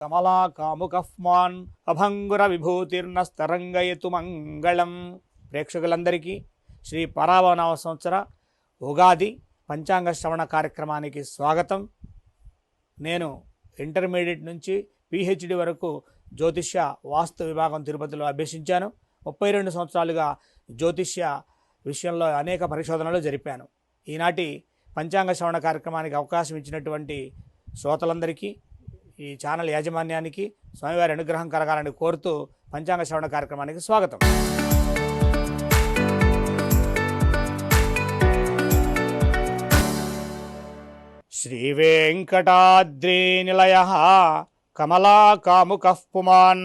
కమలా కాముకఫ్మాన్ అభంగుర విభూతిర్నస్తరంగయతు మంగళం. ప్రేక్షకులందరికీ శ్రీ పరాభవనామ సంవత్సర ఉగాది పంచాంగ శ్రవణ కార్యక్రమానికి స్వాగతం. నేను ఇంటర్మీడియట్ నుంచి పిహెచ్డి వరకు జ్యోతిష్య వాస్తు విభాగం తిరుపతిలో అభ్యసించాను. 32 సంవత్సరాలుగా జ్యోతిష్య విషయంలో అనేక పరిశోధనలు జరిపాను. ఈనాటి పంచాంగ శ్రవణ కార్యక్రమానికి అవకాశం ఇచ్చినటువంటి శ్రోతలందరికీ, ఈ ఛానల్ యాజమాన్యానికి స్వామివారి అనుగ్రహం కలగాలని కోరుతూ పంచాంగ శ్రవణ కార్యక్రమానికి స్వాగతం. శ్రీ వెంకటాద్రి నిలయ కమలా కాముకః పుమాన్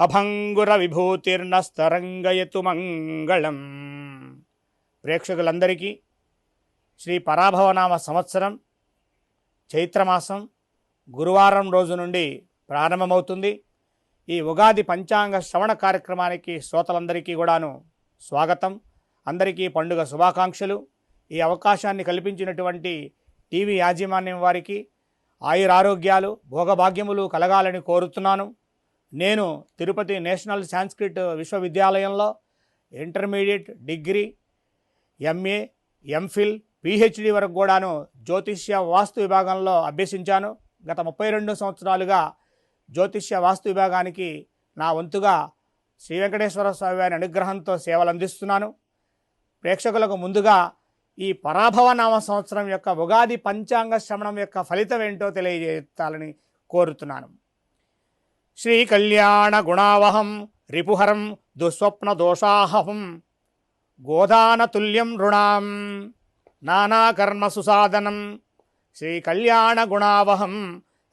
అభంగుర విభూతిర్నస్తరంగయతు మంగళం. ప్రేక్షకులందరికీ శ్రీ పరాభవనామ సంవత్సరం చైత్రమాసం గురువారం రోజు నుండి ప్రారంభమవుతుంది. ఈ ఉగాది పంచాంగ శ్రవణ కార్యక్రమానికి శ్రోతలందరికీ కూడాను స్వాగతం. అందరికీ పండుగ శుభాకాంక్షలు. ఈ అవకాశాన్ని కల్పించినటువంటి టీవీ యాజమాన్యం వారికి ఆయురారోగ్యాలు భోగభాగ్యములు కలగాలని కోరుతున్నాను. నేను తిరుపతి నేషనల్ సాంస్క్రిట్ విశ్వవిద్యాలయంలో intermediate, degree, MA, MPhil, PhD వరకు కూడాను జ్యోతిష్య వాస్తు విభాగంలో అభ్యసించాను. గత 32 సంవత్సరాలుగా జ్యోతిష్య వాస్తు విభాగానికి నా వంతుగా శ్రీ వెంకటేశ్వర స్వామి వారి అనుగ్రహంతో సేవలు అందిస్తున్నాను. ప్రేక్షకులకు ముందుగా ఈ పరాభవనామ సంవత్సరం యొక్క ఉగాది పంచాంగ శ్రవణం యొక్క ఫలితం ఏంటో తెలియజేయాలని కోరుతున్నాను. శ్రీ కళ్యాణ గుణావహం రిపుహరం దుస్వప్న దోషాహం గోదాన తుల్యం రుణాం నానాకర్మ సుసాధనం. శ్రీ కళ్యాణ గుణావహం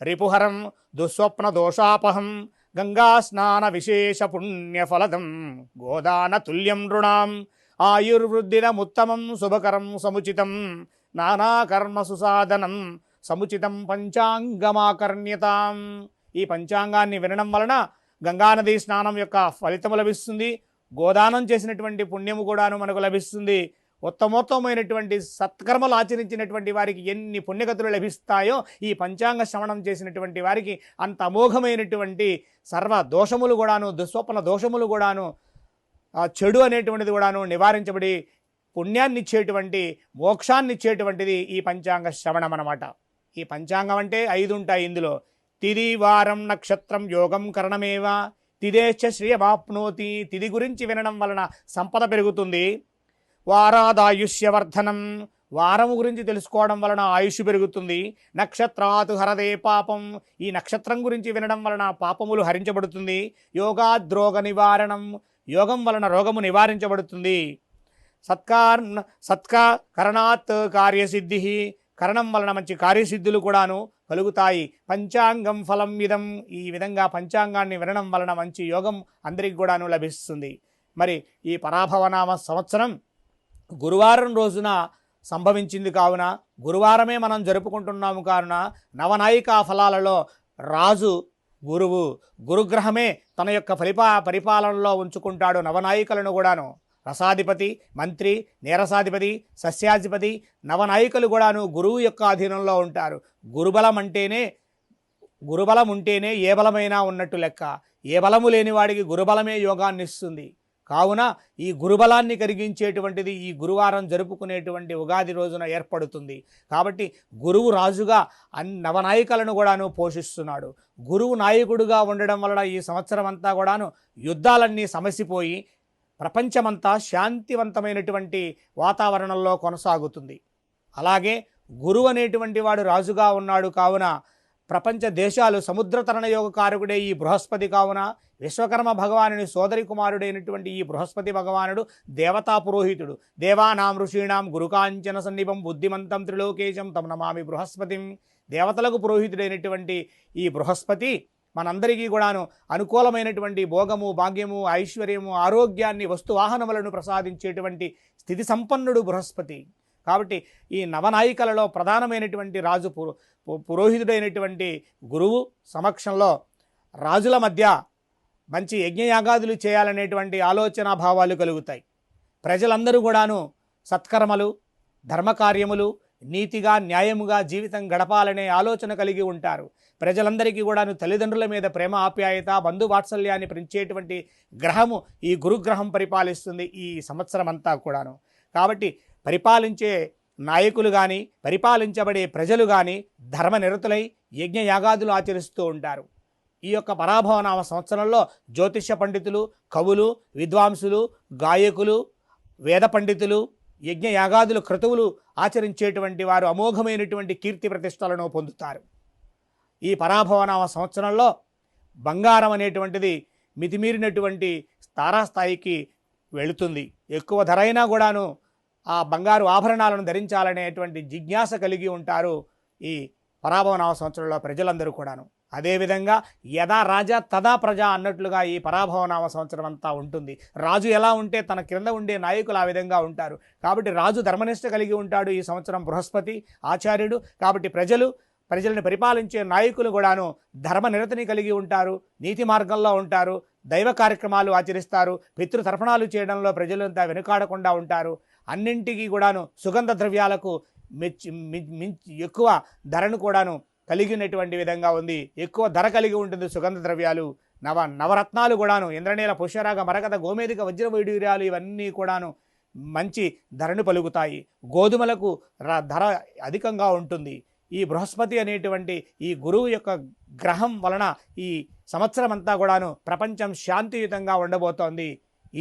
రిపుహరం దుస్వప్న దోషాపహం గంగా స్నాన విశేష పుణ్యఫలదం గోదాన తుల్యం నృణాం ఆయుర్వృద్ధిరముత్తమం శుభకరం సముచితం నానాకర్మ సుసాధనం సముచితం పంచాంగమాకర్ణ్యతాం. ఈ పంచాంగాన్ని వినడం వలన గంగానదీ స్నానం యొక్క ఫలితము లభిస్తుంది. గోదానం చేసినటువంటి పుణ్యము కూడాను మనకు లభిస్తుంది. ఉత్తమోత్తమైనటువంటి సత్కర్మలు ఆచరించినటువంటి వారికి ఎన్ని పుణ్యగతులు లభిస్తాయో ఈ పంచాంగ శ్రవణం చేసినటువంటి వారికి అంత అమోఘమైనటువంటి సర్వ దోషములు కూడాను, దుస్వప్న దోషములు కూడాను, చెడు అనేటువంటిది కూడాను నివారించబడి పుణ్యాన్ని ఇచ్చేటువంటి, మోక్షాన్ని ఇచ్చేటువంటిది ఈ పంచాంగ శ్రవణం అన్నమాట. ఈ పంచాంగం అంటే 5 ఉంటాయి. ఇందులో తిది, వారం, నక్షత్రం, యోగం, కరణమేవ తిదేశ్చ శ్రియమాప్నోతి. తిది గురించి వినడం వలన సంపద పెరుగుతుంది. వారాదాయుష్యవర్ధనం, వారము గురించి తెలుసుకోవడం వలన ఆయుష్ పెరుగుతుంది. నక్షత్రాతు హరదే పాపం, ఈ నక్షత్రం గురించి వినడం వలన పాపములు హరించబడుతుంది. యోగాద్రోగ నివారణం, యోగం వలన రోగము నివారించబడుతుంది. సత్కరణాత్ కార్యసిద్ధి, కరణం వలన మంచి కార్యసిద్ధులు కూడాను కలుగుతాయి. పంచాంగం ఫలం ఇదం, ఈ విధంగా పంచాంగాన్ని వినడం వలన మంచి యోగం అందరికి కూడాను లభిస్తుంది. మరి ఈ పరాభవనామ సంవత్సరం గురువారం రోజున సంభవించింది కావున గురువారమే మనం జరుపుకుంటున్నాము. కావున నవనాయికా ఫలాలలో రాజు గురువు, గురుగ్రహమే తన యొక్క పరిపాలనలో ఉంచుకుంటాడు నవనాయికలను కూడాను. రసాధిపతి, మంత్రి, నీరసాధిపతి, సస్యాధిపతి, నవనాయికలు కూడాను గురువు యొక్క అధీనంలో ఉంటారు. గురుబలం ఉంటేనే ఏ బలమైనా ఉన్నట్టు లెక్క. ఏ బలము లేని వాడికి గురుబలమే యోగాన్ని ఇస్తుంది. కావున ఈ గురుబలాన్ని కలిగించేటువంటిది ఈ గురువారం జరుపుకునేటువంటి ఉగాది రోజున ఏర్పడుతుంది. కాబట్టి గురువు రాజుగా నవనాయికలను కూడాను పోషిస్తున్నాడు. గురువు నాయకుడుగా ఉండడం వలన ఈ సంవత్సరం అంతా కూడాను యుద్ధాలన్నీ సమసిపోయి ప్రపంచమంతా శాంతివంతమైనటువంటి వాతావరణంలో కొనసాగుతుంది. అలాగే గురువు అనేటువంటి వాడు రాజుగా ఉన్నాడు. కావున ప్రపంచ దేశాలు సముద్రతరణ యోగ కారకుడే ఈ బృహస్పతి. కావున విశ్వకర్మ భగవానుని సోదరి కుమారుడైనటువంటి ఈ బృహస్పతి భగవానుడు దేవతా పురోహితుడు. దేవానాం ఋషీణాం గురుకాంచన సన్నిభం బుద్ధిమంతం త్రిలోకేశం తం నమామి బృహస్పతిం. దేవతలకు పురోహితుడైనటువంటి ఈ బృహస్పతి మనందరికీ కూడాను అనుకూలమైనటువంటి భోగము, భాగ్యము, ఐశ్వర్యము, ఆరోగ్యాన్ని, వస్తువాహనములను ప్రసాదించేటువంటి స్థితి సంపన్నుడు బృహస్పతి. కాబట్టి ఈ నవనాయికలలో ప్రధానమైనటువంటి రాజు పురోహితుడైనటువంటి గురువు సమక్షంలో రాజుల మధ్య మంచి యజ్ఞయాగాదులు చేయాలనేటువంటి ఆలోచన భావాలు కలుగుతాయి. ప్రజలందరూ కూడాను సత్కర్మలు, ధర్మకార్యములు, నీతిగా న్యాయముగా జీవితం గడపాలనే ఆలోచన కలిగి ఉంటారు. ప్రజలందరికీ కూడాను తల్లిదండ్రుల మీద ప్రేమ ఆప్యాయత బంధు వాత్సల్యాన్ని పెంచేటువంటి గ్రహము ఈ గురుగ్రహం పరిపాలిస్తుంది ఈ సంవత్సరం అంతా కూడాను. కాబట్టి పరిపాలించే నాయకులు కానీ పరిపాలించబడే ప్రజలు కానీ ధర్మనిరతులై యజ్ఞయాగాదులు ఆచరిస్తూ ఉంటారు. ఈ యొక్క పరాభవనామ సంవత్సరంలో జ్యోతిష్య పండితులు, కవులు, విద్వాంసులు, గాయకులు, వేద పండితులు, యజ్ఞయాగాదులు క్రతువులు ఆచరించేటువంటి వారు అమోఘమైనటువంటి కీర్తి ప్రతిష్టలను పొందుతారు. ఈ పరాభవనామ సంవత్సరంలో బంగారం అనేటువంటిది మితిమీరినటువంటి తారాస్థాయికి వెళుతుంది. ఎక్కువ ధర అయినా కూడాను ఆ బంగారు ఆభరణాలను ధరించాలనేటువంటి జిజ్ఞాస కలిగి ఉంటారు ఈ పరాభవనామ సంవత్సరంలో ప్రజలందరూ కూడాను. అదేవిధంగా యథా రాజా తదా ప్రజ అన్నట్లుగా ఈ పరాభవనామ సంవత్సరం అంతా ఉంటుంది. రాజు ఎలా ఉంటే తన క్రింద ఉండే నాయకులు ఆ విధంగా ఉంటారు. కాబట్టి రాజు ధర్మనిష్ట కలిగి ఉంటాడు ఈ సంవత్సరం బృహస్పతి ఆచార్యుడు. కాబట్టి ప్రజలను పరిపాలించే నాయకులు కూడాను ధర్మనిరతిని కలిగి ఉంటారు, నీతి మార్గంలో ఉంటారు, దైవ కార్యక్రమాలు ఆచరిస్తారు, పితృతర్పణాలు చేయడంలో ప్రజలంతా వెనుకాడకుండా ఉంటారు. అన్నింటికీ కూడాను సుగంధ ద్రవ్యాలకు ఎక్కువ ధరను కూడాను కలిగినటువంటి విధంగా ఉంది. ఎక్కువ ధర కలిగి ఉంటుంది సుగంధ ద్రవ్యాలు. నవరత్నాలు కూడాను ఇంద్రనీల పుష్యరాగ మరకత గోమేధిక వజ్రవైడూర్యాలు ఇవన్నీ కూడాను మంచి ధరను పలుకుతాయి. గోధుమలకు ధర అధికంగా ఉంటుంది. ఈ బృహస్పతి అనేటువంటి ఈ గురువు యొక్క గ్రహం వలన ఈ సంవత్సరం అంతా కూడాను ప్రపంచం శాంతియుతంగా ఉండబోతోంది.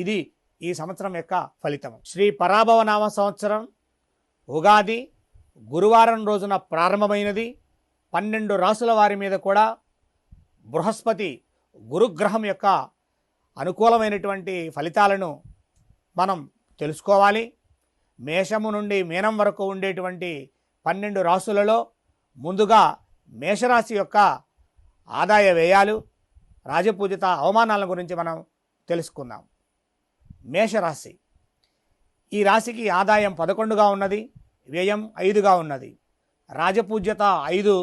ఇది ఈ సంవత్సరం యొక్క ఫలితం. శ్రీ పరాభవనామ సంవత్సరం ఉగాది గురువారం రోజున ప్రారంభమైనది. 12 రాసుల వారి మీద కూడా బృహస్పతి గురుగ్రహం యొక్క అనుకూలమైనటువంటి ఫలితాలను మనం తెలుసుకోవాలి. మేషము నుండి మీనం వరకు ఉండేటువంటి 12 రాసులలో ముందుగా మేషరాశి యొక్క ఆదాయ వ్యయాలు, రాజపూజిత అవమానాల గురించి మనం తెలుసుకుందాం. మేషరాశి ఈ రాశికి ఆదాయం 11గా ఉన్నది, వ్యయం 5గా ఉన్నది. రాజపూజ్యత 5,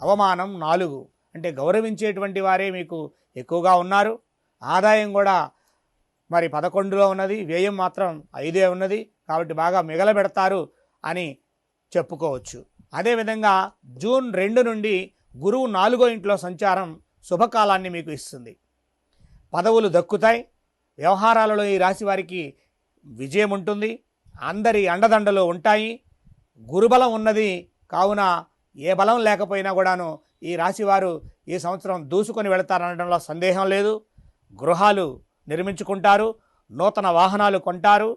అవమానం 4. అంటే గౌరవించేటువంటి వారే మీకు ఎక్కువగా ఉన్నారు. ఆదాయం కూడా మరి 11లో ఉన్నది, వ్యయం మాత్రం 5 ఉన్నది. కాబట్టి బాగా మిగలబెడతారు అని చెప్పుకోవచ్చు. అదేవిధంగా జూన్ 2 నుండి గురువు 4వ ఇంట్లో సంచారం శుభకాలాన్ని మీకు ఇస్తుంది. పదవులు దక్కుతాయి. వ్యవహారాలలో ఈ రాశి వారికి విజయం ఉంటుంది. అందరి అండదండలు ఉంటాయి. గురుబలం ఉన్నది కావున ఏ బలం లేకపోయినా కూడాను ఈ రాశివారు ఈ సంవత్సరం దూసుకొని వెళతారనడంలో సందేహం లేదు. గృహాలు నిర్మించుకుంటారు, నూతన వాహనాలు కొంటారు.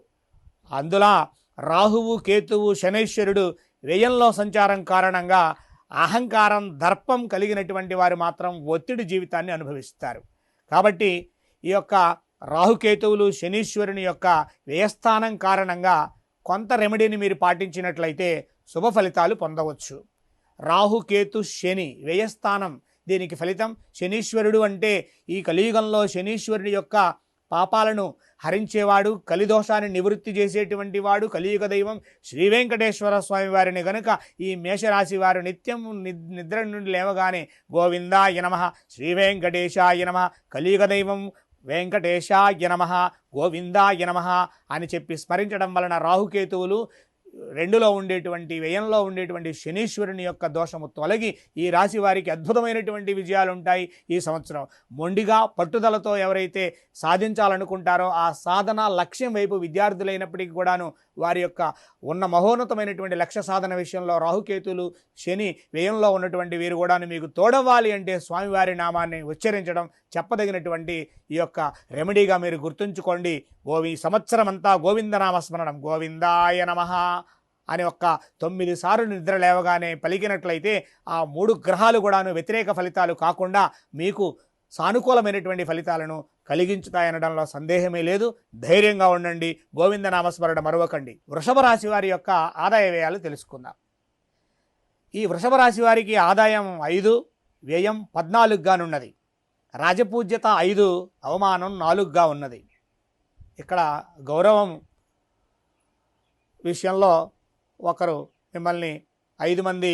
అందులో రాహువు, కేతువు, శనైశ్వరుడు వ్యయంలో సంచారం కారణంగా అహంకారం, దర్పం కలిగినటువంటి వారు మాత్రం ఒత్తిడి జీవితాన్ని అనుభవిస్తారు. కాబట్టి ఈ యొక్క రాహుకేతువులు, శనీశ్వరుని యొక్క వ్యయస్థానం కారణంగా కొంత రెమెడీని మీరు పాటించినట్లయితే శుభ ఫలితాలు పొందవచ్చు. రాహుకేతు శని వ్యయస్థానం, దీనికి ఫలితం. శనీశ్వరుడు అంటే ఈ కలియుగంలో శనీశ్వరుని యొక్క పాపాలను హరించేవాడు, కలిదోషాన్ని నివృత్తి చేసేటువంటి వాడు, కలియుగ దైవం శ్రీ వెంకటేశ్వర స్వామి వారిని గనుక ఈ మేషరాశి వారు నిత్యం నిద్ర నుండి లేవగానే గోవిందాయ నమః, శ్రీ వెంకటేశాయ నమః, కలియుగ దైవం వెంకటేశాయ నమః, గోవిందాయ నమః అని చెప్పి స్మరించడం వలన రాహుకేతువులు 2లో ఉండేటువంటి వ్యయంలో ఉండేటువంటి శనీశ్వరుని యొక్క దోషము తొలగి ఈ రాశి వారికి అద్భుతమైనటువంటి విజయాలు ఉంటాయి. ఈ సంవత్సరం మొండిగా పట్టుదలతో ఎవరైతే సాధించాలనుకుంటారో ఆ సాధన లక్ష్యం వైపు విద్యార్థులైనప్పటికీ కూడాను వారి యొక్క ఉన్న మహోన్నతమైనటువంటి లక్ష్య సాధన విషయంలో రాహుకేతులు, శని వ్యయంలో ఉన్నటువంటి వీరు కూడాను మీకు తోడవ్వాలి అంటే స్వామివారి నామాన్ని ఉచ్చరించడం చెప్పదగినటువంటి ఈ యొక్క రెమెడీగా మీరు గుర్తుంచుకోండి. సంవత్సరం అంతా గోవిందనామ స్మరణం, గోవిందాయ నమః అని 9 సార్లు నిద్ర లేవగానే పలికినట్లయితే ఆ 3 గ్రహాలు కూడాను వ్యతిరేక ఫలితాలు కాకుండా మీకు సానుకూలమైనటువంటి ఫలితాలను కలిగించుతాయనడంలో సందేహమే లేదు. ధైర్యంగా ఉండండి. గోవిందనామస్మరణ మరవకండి. వృషభ రాశి వారి యొక్క ఆదాయ వ్యయాలు తెలుసుకుందాం. ఈ వృషభ రాశి వారికి ఆదాయం 5, వ్యయం 14గానున్నది. రాజపూజ్యత 5, అవమానం 4గా ఉన్నది. ఇక్కడ గౌరవం విషయంలో ఒకరు మిమ్మల్ని 5 మంది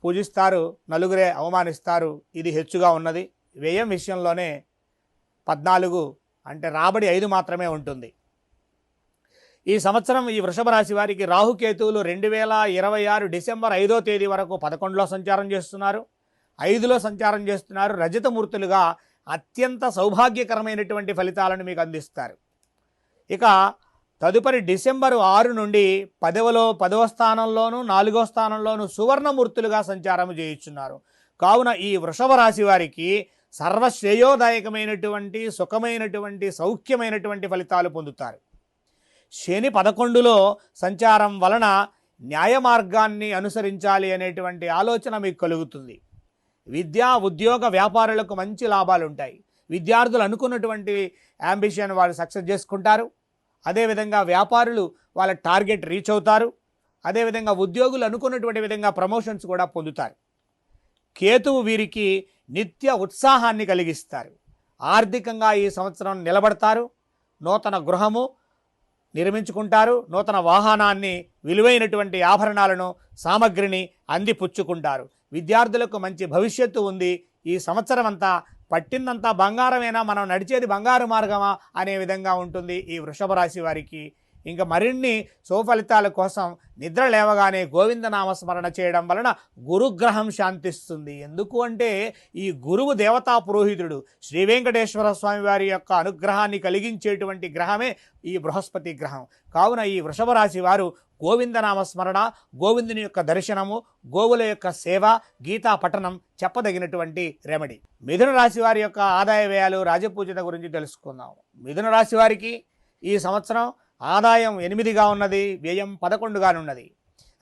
పూజిస్తారు, 4గురే అవమానిస్తారు. ఇది హెచ్చుగా ఉన్నది. వ్యయం విషయంలోనే 14 అంటే రాబడి 5 మాత్రమే ఉంటుంది. ఈ సంవత్సరం ఈ వృషభ రాశి వారికి రాహుకేతువులు 2026 డిసెంబర్ 5వ తేదీ వరకు 11లో సంచారం చేస్తున్నారు, 5లో సంచారం చేస్తున్నారు. రజతమూర్తులుగా అత్యంత సౌభాగ్యకరమైనటువంటి ఫలితాలను మీకు అందిస్తారు. ఇక తదుపరి డిసెంబర్ 6 నుండి 10వ స్థానంలోను 4వ స్థానంలోను సువర్ణమూర్తులుగా సంచారం చేయుచున్నారు. కావున ఈ వృషభ రాశి వారికి సర్వశ్రేయోదాయకమైనటువంటి సుఖమైనటువంటి సౌఖ్యమైనటువంటి ఫలితాలు పొందుతారు. శని 11లో సంచారం వలన న్యాయ మార్గాన్ని అనుసరించాలి అనేటువంటి ఆలోచన మీకు కలుగుతుంది. విద్యా ఉద్యోగ వ్యాపారులకు మంచి లాభాలు ఉంటాయి. విద్యార్థులు అనుకున్నటువంటి యాంబిషన్ వాళ్ళు సక్సెస్ చేసుకుంటారు. అదేవిధంగా వ్యాపారులు వాళ్ళ టార్గెట్ రీచ్ అవుతారు. అదేవిధంగా ఉద్యోగులు అనుకున్నటువంటి విధంగా ప్రమోషన్స్ కూడా పొందుతారు. కేతువు వీరికి నిత్య ఉత్సాహాన్ని కలిగిస్తారు. ఆర్థికంగా ఈ సంవత్సరం నిలబడతారు. నూతన గృహము నిర్మించుకుంటారు. నూతన వాహనాన్ని, విలువైనటువంటి ఆభరణాలను, సామగ్రిని అందిపుచ్చుకుంటారు. విద్యార్థులకు మంచి భవిష్యత్తు ఉంది. ఈ సంవత్సరం అంతా పట్టిందంతా బంగారమేనా, మనం నడిచేది బంగారు మార్గమా అనే విధంగా ఉంటుంది ఈ వృషభ రాశి వారికి. ఇంకా మరిన్ని సుఫలితాల కోసం నిద్ర లేవగానే గోవిందనామస్మరణ చేయడం వలన గురుగ్రహం శాంతిస్తుంది. ఎందుకు అంటే ఈ గురువు దేవతా పురోహితుడు, శ్రీ వెంకటేశ్వర స్వామి వారి యొక్క అనుగ్రహాన్ని కలిగించేటువంటి గ్రహమే ఈ బృహస్పతి గ్రహం. కావున ఈ వృషభ రాశి వారు గోవిందనామస్మరణ, గోవిందుని యొక్క దర్శనము, గోవుల యొక్క సేవ, గీతా పఠనం చెప్పదగినటువంటి రెమెడీ. మిథున రాశి వారి యొక్క ఆదాయ వ్యయాలు, రాజపూజిత గురించి తెలుసుకుందాం. మిథున రాశి వారికి ఈ సంవత్సరం ఆదాయం 8గా ఉన్నది, వ్యయం 11గానున్నది.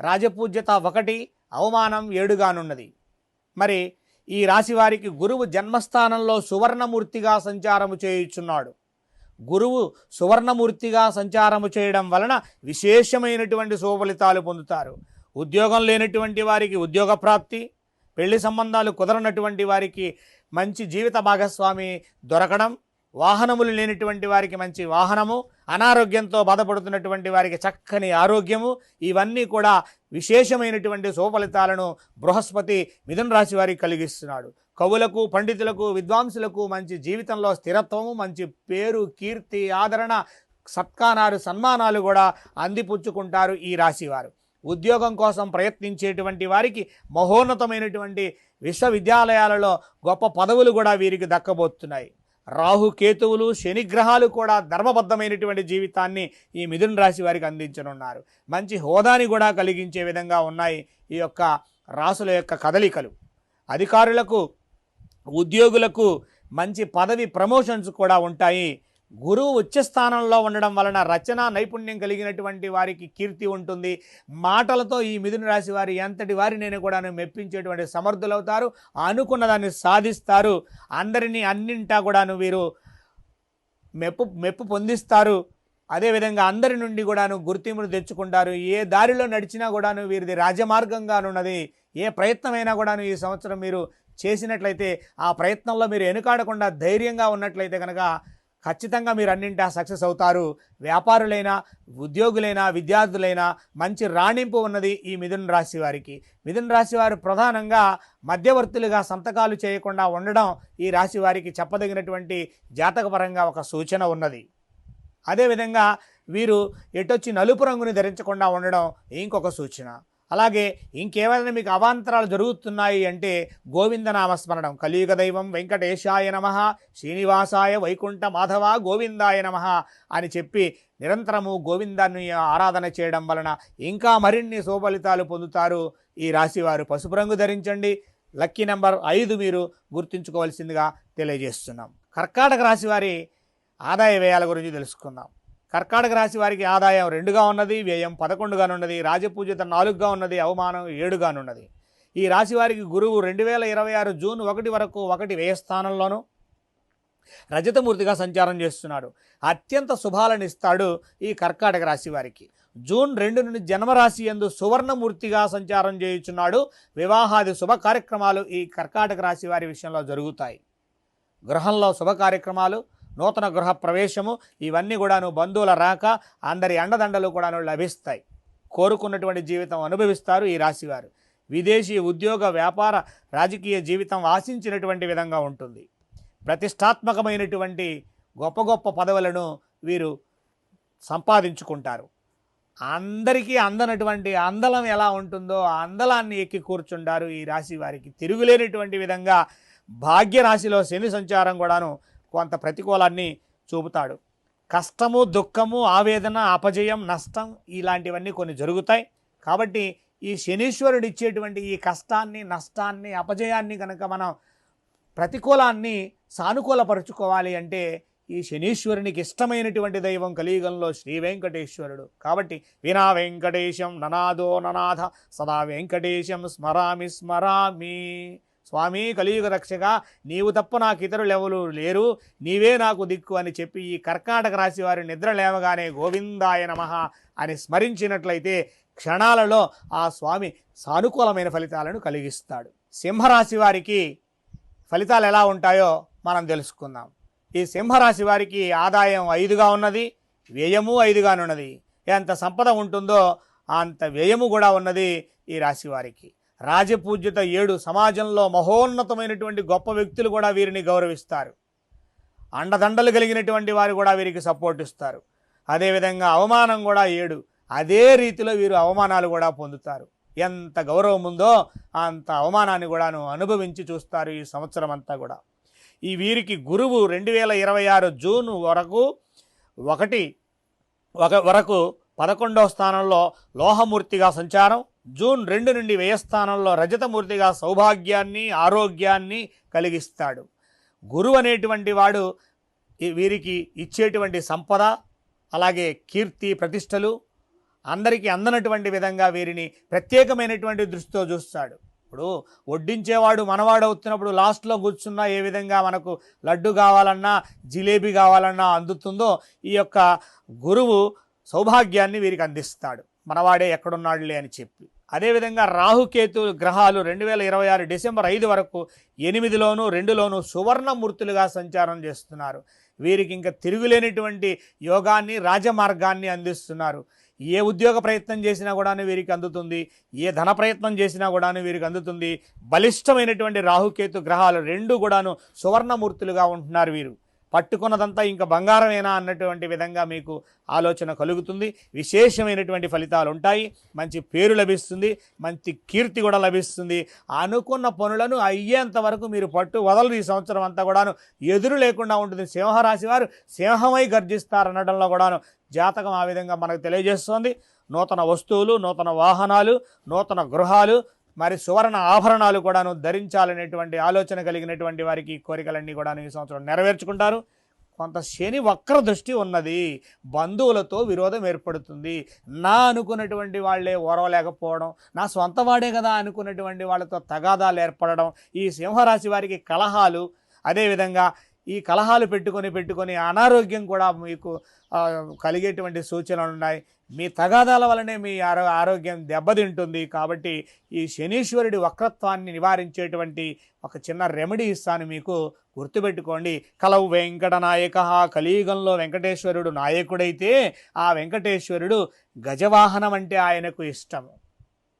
రాజపూజ్యత 1, అవమానం 7గానున్నది. మరి ఈ రాశి వారికి గురువు జన్మస్థానంలో సువర్ణమూర్తిగా సంచారము చేయుచున్నాడు. గురువు సువర్ణమూర్తిగా సంచారము చేయడం వలన విశేషమైనటువంటి శుభఫలితాలు పొందుతారు. ఉద్యోగం లేనటువంటి వారికి ఉద్యోగ ప్రాప్తి, పెళ్లి సంబంధాలు కుదరనటువంటి వారికి మంచి జీవిత భాగస్వామి దొరకడం, వాహనములు లేనటువంటి వారికి మంచి వాహనము, అనారోగ్యంతో బాధపడుతున్నటువంటి వారికి చక్కని ఆరోగ్యము, ఇవన్నీ కూడా విశేషమైనటువంటి శుభఫలితాలను బృహస్పతి మిథున రాశి వారికి కలిగిస్తున్నాడు. కవులకు, పండితులకు, విద్వాంసులకు మంచి జీవితంలో స్థిరత్వము, మంచి పేరు, కీర్తి, ఆదరణ, సత్కారాలు, సన్మానాలు కూడా అందిపుచ్చుకుంటారు ఈ రాశివారు. ఉద్యోగం కోసం ప్రయత్నించేటువంటి వారికి మహోన్నతమైనటువంటి విశ్వవిద్యాలయాలలో గొప్ప పదవులు కూడా వీరికి దక్కబోతున్నాయి. రాహు కేతువులు, శనిగ్రహాలు కూడా ధర్మబద్ధమైనటువంటి జీవితాన్ని ఈ మిథున రాశి వారికి అందించనున్నారు. మంచి హోదాని కూడా కలిగించే విధంగా ఉన్నాయి ఈ యొక్క రాసుల యొక్క కదలికలు. అధికారులకు, ఉద్యోగులకు మంచి పదవి ప్రమోషన్స్ కూడా ఉంటాయి. గురువు ఉచ్చస్థానంలో ఉండడం వలన రచనా నైపుణ్యం కలిగినటువంటి వారికి కీర్తి ఉంటుంది. మాటలతో ఈ మిథున రాశి వారి ఎంతటి వారినైనా కూడా మెప్పించేటువంటి సమర్థులవుతారు. అనుకున్న దాన్ని సాధిస్తారు. అందరినీ అన్నింటా కూడాను వీరు మెప్పు పొందిస్తారు. అదేవిధంగా అందరి నుండి కూడాను గుర్తింపును తెచ్చుకుంటారు. ఏ దారిలో నడిచినా కూడాను వీరిది రాజమార్గంగానున్నది. ఏ ప్రయత్నమైనా కూడాను ఈ సంవత్సరం మీరు చేసినట్లయితే ఆ ప్రయత్నంలో మీరు వెనుకాడకుండా ధైర్యంగా ఉన్నట్లయితే కనుక ఖచ్చితంగా మీరు అన్నింటా సక్సెస్ అవుతారు. వ్యాపారులైనా, ఉద్యోగులైనా, విద్యార్థులైనా మంచి రాణింపు ఉన్నది ఈ మిథున రాశి వారికి. మిథున రాశి వారు ప్రధానంగా మధ్యవర్తులుగా సంతకాలు చేయకుండా ఉండడం ఈ రాశి వారికి చెప్పదగినటువంటి జాతకపరంగా ఒక సూచన ఉన్నది. అదేవిధంగా వీరు ఎటొచ్చి నలుపు రంగుని ధరించకుండా ఉండడం ఇంకొక సూచన. అలాగే ఇంకేమైనా మీకు అవాంతరాలు జరుగుతున్నాయి అంటే గోవిందనామస్మరణం, కలియుగ దైవం వెంకటేశాయ నమః, శ్రీనివాసాయ వైకుంఠ మాధవ గోవిందాయ నమః అని చెప్పి నిరంతరము గోవిందాన్ని ఆరాధన చేయడం వలన ఇంకా మరిన్ని శుభఫలితాలు పొందుతారు ఈ రాశివారు. పసుపు రంగు ధరించండి. లక్కీ నెంబర్ 5 మీరు గుర్తుంచుకోవాల్సిందిగా తెలియజేస్తున్నాం. కర్కాటక రాశి వారి ఆదాయ వ్యయాల గురించి తెలుసుకుందాం. కర్కాటక రాశి వారికి ఆదాయం 2గా ఉన్నది, వ్యయం 11గానున్నది, రాజపూజిత 4గా ఉన్నది, అవమానం 7గానున్నది. ఈ రాశి వారికి గురువు 2026 జూన్ 1 వరకు 1 వ్యయస్థానంలోనూ రజతమూర్తిగా సంచారం చేస్తున్నాడు. అత్యంత శుభాలను ఇస్తాడు ఈ కర్కాటక రాశి వారికి. జూన్ 2 నుండి జన్మరాశి యందు సువర్ణమూర్తిగా సంచారం చేయుచున్నాడు. వివాహాది శుభ కార్యక్రమాలు ఈ కర్కాటక రాశి వారి విషయంలో జరుగుతాయి. గృహంలో శుభ కార్యక్రమాలు, నూతన గృహ ప్రవేశము, ఇవన్నీ కూడాను బంధువుల రాక, అందరి అండదండలు కూడాను లభిస్తాయి. కోరుకున్నటువంటి జీవితం అనుభవిస్తారు ఈ రాశివారు. విదేశీ ఉద్యోగ, వ్యాపార, రాజకీయ జీవితం ఆశించినటువంటి విధంగా ఉంటుంది. ప్రతిష్టాత్మకమైనటువంటి గొప్ప గొప్ప పదవులను వీరు సంపాదించుకుంటారు. అందరికీ అందనటువంటి అందలం ఎలా ఉంటుందో ఆ అందలాన్ని ఎక్కి కూర్చుంటారు ఈ రాశి వారికి. తిరుగులేనటువంటి విధంగా భాగ్యరాశిలో శని సంచారం కూడాను కొంత ప్రతికూలాన్ని చూపుతాడు. కష్టము, దుఃఖము, ఆవేదన, అపజయం, నష్టం ఇలాంటివన్నీ కొన్ని జరుగుతాయి. కాబట్టి ఈ శనీశ్వరుడు ఇచ్చేటువంటి ఈ కష్టాన్ని, నష్టాన్ని, అపజయాన్ని కనుక మనం ప్రతికూలాన్ని సానుకూలపరుచుకోవాలి అంటే ఈ శనీశ్వరునికి ఇష్టమైనటువంటి దైవం కలియుగంలో శ్రీ వెంకటేశ్వరుడు. కాబట్టి వినా వెంకటేశం ననాదో ననాథ సదా వెంకటేశం స్మరామి స్మరామి. స్వామి కలియుగ రక్షగా నీవు తప్ప నాకు ఇతరులు ఎవరు లేరు, నీవే నాకు దిక్కు అని చెప్పి ఈ కర్కాటక రాశి వారి నిద్ర లేవగానే గోవిందాయ నమః అని స్మరించినట్లయితే క్షణాలలో ఆ స్వామి సానుకూలమైన ఫలితాలను కలిగిస్తాడు. సింహరాశి వారికి ఫలితాలు ఎలా ఉంటాయో మనం తెలుసుకుందాం. ఈ సింహరాశి వారికి ఆదాయం 5గా ఉన్నది, వ్యయము 5గానున్నది. ఎంత సంపద ఉంటుందో అంత వ్యయము కూడా ఉన్నది ఈ రాశి వారికి. రాజపూజ్యత 7. సమాజంలో మహోన్నతమైనటువంటి గొప్ప వ్యక్తులు కూడా వీరిని గౌరవిస్తారు. అండదండలు కలిగినటువంటి వారు కూడా వీరికి సపోర్ట్ ఇస్తారు. అదేవిధంగా అవమానం కూడా 7. అదే రీతిలో వీరు అవమానాలు కూడా పొందుతారు. ఎంత గౌరవం ఉందో అంత అవమానాన్ని కూడాను అనుభవించి చూస్తారు ఈ సంవత్సరం అంతా కూడా. ఈ వీరికి గురువు 2026 జూన్ వరకు 11వ స్థానంలో లోహమూర్తిగా సంచారం, జూన్ 2 నుండి వ్యయస్థానంలో రజతమూర్తిగా సౌభాగ్యాన్ని, ఆరోగ్యాన్ని కలిగిస్తాడు. గురువు అనేటువంటి వాడు వీరికి ఇచ్చేటువంటి సంపద, అలాగే కీర్తి ప్రతిష్టలు అందరికీ అందనటువంటి విధంగా వీరిని ప్రత్యేకమైనటువంటి దృష్టితో చూస్తాడు. ఇప్పుడు వడ్డించేవాడు మనవాడు అవుతున్నప్పుడు లాస్ట్లో కూర్చున్నా ఏ విధంగా మనకు లడ్డు కావాలన్నా, జిలేబీ కావాలన్నా అందుతుందో ఈ యొక్క గురువు సౌభాగ్యాన్ని వీరికి అందిస్తాడు. మనవాడే ఎక్కడున్నాడులే అని చెప్పి. అదేవిధంగా రాహుకేతు గ్రహాలు 2026 డిసెంబర్ 5 వరకు 8లోను 2లోను సువర్ణమూర్తులుగా సంచారం చేస్తున్నారు. వీరికి ఇంకా తిరుగులేనటువంటి యోగాన్ని, రాజమార్గాన్ని అందిస్తున్నారు. ఏ ఉద్యోగ ప్రయత్నం చేసినా కూడాను వీరికి అందుతుంది, ఏ ధన ప్రయత్నం చేసినా కూడాను వీరికి అందుతుంది. బలిష్టమైనటువంటి రాహుకేతు గ్రహాలు 2 కూడాను సువర్ణమూర్తులుగా ఉంటున్నారు. వీరు పట్టుకున్నదంతా ఇంకా బంగారమేనా అన్నటువంటి విధంగా మీకు ఆలోచన కలుగుతుంది. విశేషమైనటువంటి ఫలితాలు ఉంటాయి. మంచి పేరు లభిస్తుంది, మంచి కీర్తి కూడా లభిస్తుంది. అనుకున్న పనులను అయ్యేంత వరకు మీరు పట్టు వదలరు. ఈ సంవత్సరం అంతా కూడాను ఎదురు లేకుండా ఉంటుంది. సింహరాశి వారు సింహమై గర్జిస్తారనడంలో కూడాను జాతకం ఆ విధంగా మనకు తెలియజేస్తోంది. నూతన వస్తువులు, నూతన వాహనాలు, నూతన గృహాలు, మరి సువర్ణ ఆభరణాలు కూడాను ధరించాలనేటువంటి ఆలోచన కలిగినటువంటి వారికి కోరికలన్నీ కూడాను ఈ సంవత్సరం నెరవేర్చుకుంటారు. కొంత శని వక్ర దృష్టి ఉన్నది. బంధువులతో విరోధం ఏర్పడుతుంది. నా అనుకున్నటువంటి వాళ్ళే ఓరవలేకపోవడం, నా సొంత వాడే కదా అనుకున్నటువంటి వాళ్ళతో తగాదాలు ఏర్పడడం, ఈ సింహరాశి వారికి కలహాలు, అదేవిధంగా ఈ కలహాలు పెట్టుకొని అనారోగ్యం కూడా మీకు కలిగేటువంటి సూచనలు ఉన్నాయి. మీ తగాదాల వలనే మీ ఆరోగ్యం దెబ్బతింటుంది. కాబట్టి ఈ శనీశ్వరుడి వక్రత్వాన్ని నివారించేటువంటి ఒక చిన్న రెమెడీ ఇస్తాను మీకు, గుర్తుపెట్టుకోండి. కలవు వెంకటనాయక. కలియుగంలో వెంకటేశ్వరుడు నాయకుడైతే ఆ వెంకటేశ్వరుడు గజవాహనం అంటే ఆయనకు ఇష్టము,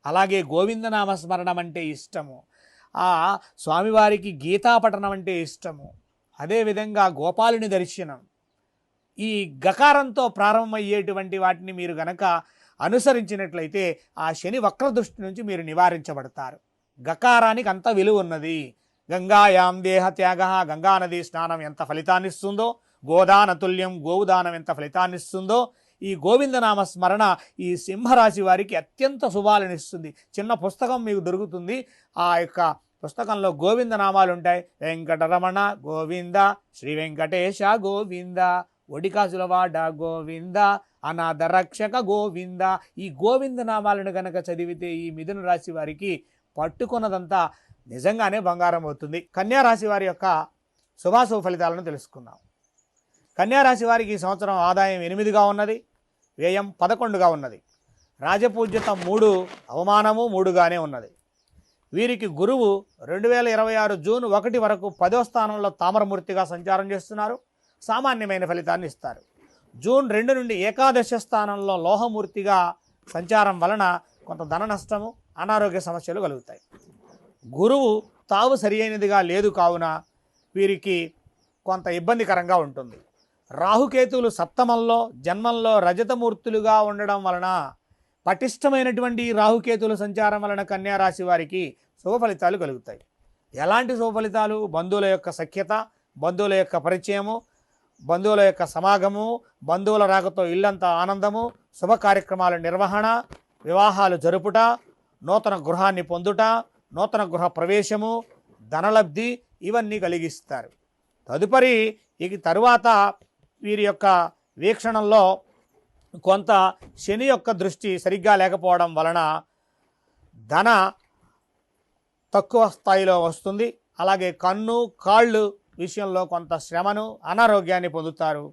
అలాగే గోవిందనామస్మరణం అంటే ఇష్టము, ఆ స్వామివారికి గీతాపఠనం అంటే ఇష్టము, అదేవిధంగా గోపాలుని దర్శనం. ఈ గకారంతో ప్రారంభమయ్యేటువంటి వాటిని మీరు గనక అనుసరించినట్లయితే ఆ శని వక్ర దృష్టి నుంచి మీరు నివారించబడతారు. గకారానికి అంత విలువ ఉన్నది. గంగాయాం దేహ త్యాగ. గంగానది స్నానం ఎంత ఫలితాన్నిస్తుందో, గోదాన తుల్యం గోవుదానం ఎంత ఫలితాన్నిస్తుందో, ఈ గోవిందనామ స్మరణ ఈ సింహరాశి వారికి అత్యంత శుభాలనిస్తుంది. చిన్న పుస్తకం మీకు దొరుకుతుంది. ఆ యొక్క పుస్తకంలో గోవింద నామాలు ఉంటాయి. వెంకటరమణ గోవింద, శ్రీ వెంకటేశ గోవింద, ఒడికాసులవాడ గోవింద, అనాథ రక్షక గోవింద. ఈ గోవింద నామాలను కనుక చదివితే ఈ మిథున రాశి వారికి పట్టుకున్నదంతా నిజంగానే బంగారం అవుతుంది. కన్యారాశి వారి యొక్క శుభాశుభ ఫలితాలను తెలుసుకుందాం. కన్యారాశి వారికి ఈ సంవత్సరం ఆదాయం 8గా ఉన్నది, వ్యయం 11గా ఉన్నది. రాజపూజ్యత 3, అవమానము 3గానే ఉన్నది. వీరికి గురువు 2026 జూన్ 1 వరకు 10వ స్థానంలో తామరమూర్తిగా సంచారం చేస్తున్నారు. సామాన్యమైన ఫలితాన్ని ఇస్తారు. జూన్ 2 నుండి ఏకాదశ స్థానంలో లోహమూర్తిగా సంచారం వలన కొంత ధన నష్టము, అనారోగ్య సమస్యలు కలుగుతాయి. గురువు తావు సరి అయినదిగా లేదు కావున వీరికి కొంత ఇబ్బందికరంగా ఉంటుంది. రాహుకేతువులు సప్తమంలో జన్మంలో రజతమూర్తులుగా ఉండడం వలన పటిష్టమైనటువంటి రాహుకేతువుల సంచారం వలన కన్యా రాశి వారికి శుభ ఫలితాలు కలుగుతాయి. ఎలాంటి శుభ ఫలితాలు? బంధువుల యొక్క సఖ్యత, బంధువుల యొక్క పరిచయము, బంధువుల యొక్క సమాగము, బంధువుల రాకతో ఇల్లంతా ఆనందము, శుభ కార్యక్రమాల నిర్వహణ, వివాహాలు జరుపుట, నూతన గృహాన్ని పొందుట, నూతన గృహ ప్రవేశము, ధనలబ్ధి ఇవన్నీ కలిగిస్తారు. తదుపరి ఇక తరువాత వీరి యొక్క వీక్షణంలో కొంత శని యొక్క దృష్టి సరిగ్గా లేకపోవడం వలన ధన తక్కువ స్థాయిలో వస్తుంది. అలాగే కన్ను కాళ్ళు విషయంలో కొంత శ్రమను అనారోగ్యాన్ని పొందుతారు.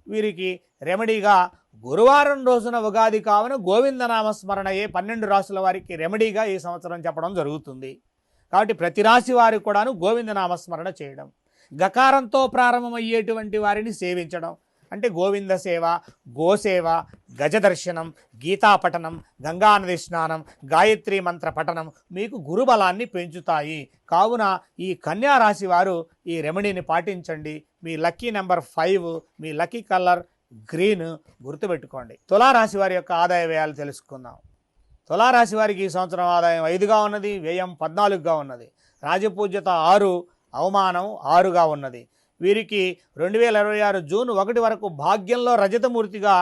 వీరికి రెమెడీగా గురువారం రోజున ఉగాది కావున గోవిందనామస్మరణయే 12 రాశుల వారికి రెమెడీగా ఈ సంవత్సరం చెప్పడం జరుగుతుంది. కాబట్టి ప్రతి రాశి వారికి కూడాను గోవిందనామస్మరణ చేయడం, గకారంతో ప్రారంభమయ్యేటువంటి వారిని సేవించడం అంటే గోవింద సేవ, గోసేవ, గజదర్శనం, గీతాపఠనం, గంగానది స్నానం, గాయత్రి మంత్ర పఠనం మీకు గురుబలాన్ని పెంచుతాయి. కావున ఈ కన్యా రాశి వారు ఈ రెమెడీని పాటించండి. మీ లక్కీ నెంబర్ 5, మీ లక్కీ కలర్ గ్రీన్ గుర్తుపెట్టుకోండి. తులారాశి వారి యొక్క ఆదాయ వ్యయాలు తెలుసుకుందాం. తులారాశి వారికి ఈ సంవత్సరం ఆదాయం 5గా ఉన్నది, వ్యయం 14గా ఉన్నది. రాజపూజ్యత 6, అవమానం 6గా ఉన్నది. వీరికి 2026 జూన్ 1 వరకు భాగ్యంలో రజతమూర్తిగా,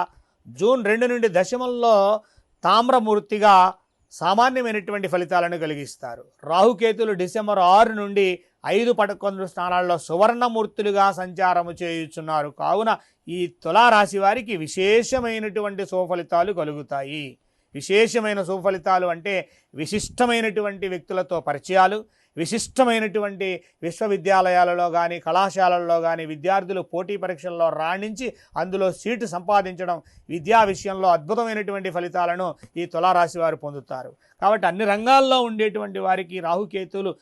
జూన్ 2 నుండి దశమంలో తామ్రమూర్తిగా సామాన్యమైనటువంటి ఫలితాలను కలిగిస్తారు. రాహుకేతులు డిసెంబర్ 6 నుండి 5-11 స్థానాల్లో సువర్ణమూర్తులుగా సంచారము చేయుచున్నారు. కావున ఈ తులారాశి వారికి విశేషమైనటువంటి శుభఫలితాలు కలుగుతాయి. విశేషమైన శుభఫలితాలు అంటే విశిష్టమైనటువంటి వ్యక్తులతో పరిచయాలు, విశిష్టమైనటువంటి విశ్వవిద్యాలయాలలో కానీ కళాశాలల్లో కానీ విద్యార్థులు పోటీ పరీక్షల్లో రాణించి అందులో సీటు సంపాదించడం, విద్యా విషయంలో అద్భుతమైనటువంటి ఫలితాలను ఈ తులారాశి వారు పొందుతారు. కాబట్టి అన్ని రంగాల్లో ఉండేటువంటి వారికి రాహుకేతువులు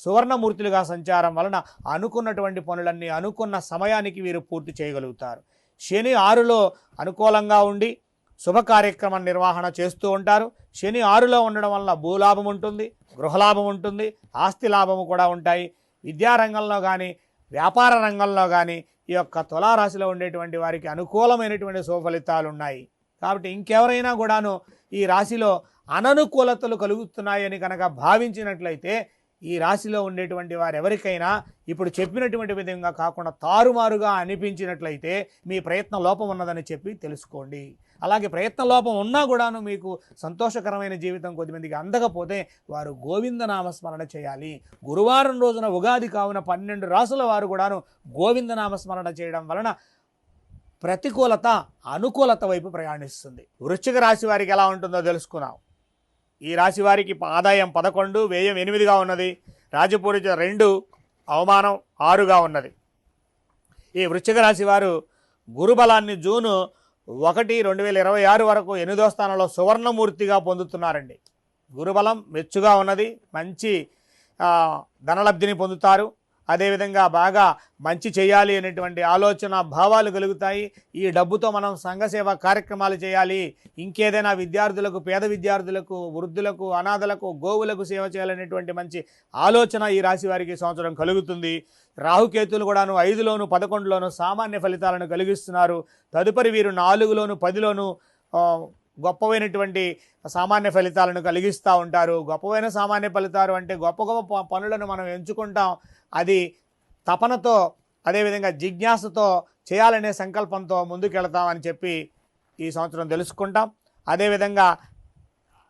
సువర్ణమూర్తులుగా సంచారం వలన అనుకున్నటువంటి పనులన్నీ అనుకున్న సమయానికి వీరు పూర్తి చేయగలుగుతారు. శని 6లో అనుకూలంగా ఉండి శుభ కార్యక్రమ నిర్వహణ చేస్తూ ఉంటారు. శని 6లో ఉండడం వల్ల భూలాభం ఉంటుంది, గృహలాభం ఉంటుంది, ఆస్తి లాభము కూడా ఉంటాయి. విద్యారంగంలో కానీ వ్యాపార రంగంలో కానీ ఈ యొక్క తులారాశిలో ఉండేటువంటి వారికి అనుకూలమైనటువంటి శుభఫలితాలు ఉన్నాయి. కాబట్టి ఇంకెవరైనా కూడాను ఈ రాశిలో అననుకూలతలు కలుగుతున్నాయని కనుక భావించినట్లయితే ఈ రాశిలో ఉండేటువంటి వారు ఎవరికైనా ఇప్పుడు చెప్పినటువంటి విధంగా కాకుండా తారుమారుగా అనిపించినట్లయితే మీ ప్రయత్న లోపం ఉన్నదని చెప్పి తెలుసుకోండి. అలాగే ప్రయత్న లోపం ఉన్నా కూడాను మీకు సంతోషకరమైన జీవితం కొద్దిమందికి అందకపోతే వారు గోవిందనామస్మరణ చేయాలి. గురువారం రోజున ఉగాది కావున 12 రాసుల వారు కూడాను గోవిందనామస్మరణ చేయడం వలన ప్రతికూలత అనుకూలత వైపు ప్రయాణిస్తుంది. వృశ్చిక రాశి వారికి ఎలా ఉంటుందో తెలుసుకున్నాం. ఈ రాశి వారికి ఆదాయం 11, వ్యయం 8గా ఉన్నది. రాజపూరిత 2, అవమానం 6గా ఉన్నది. ఈ వృశ్చిక రాశి వారు గురుబలాన్ని జూన్ 1, 2026 వరకు 8వ స్థానంలో సువర్ణమూర్తిగా పొందుతున్నారండి. గురుబలం మెచ్చుగా ఉన్నది. మంచి ధనలబ్ధిని పొందుతారు. అదేవిధంగా బాగా మంచి చేయాలి అనేటువంటి ఆలోచన భావాలు కలుగుతాయి. ఈ డబ్బుతో మనం సంఘసేవ కార్యక్రమాలు చేయాలి, ఇంకేదైనా విద్యార్థులకు, పేద విద్యార్థులకు, వృద్ధులకు, అనాథలకు, గోవులకు సేవ చేయాలనేటువంటి మంచి ఆలోచన ఈ రాశి వారికి సంవత్సరం కలుగుతుంది. రాహుకేతులు కూడాను 5లోను 11లోను సామాన్య ఫలితాలను కలిగిస్తున్నారు. తదుపరి వీరు 4లోను 10లోను గొప్పవైనటువంటి సామాన్య ఫలితాలను కలిగిస్తూ ఉంటారు. గొప్పవైన సామాన్య ఫలితాలు అంటే గొప్ప గొప్ప పనులను మనం ఎంచుకుంటాం. అది తపనతో, అదేవిధంగా జిజ్ఞాసతో చేయాలనే సంకల్పంతో ముందుకెళ్తామని చెప్పి ఈ సంవత్సరం తెలుసుకుంటాం. అదేవిధంగా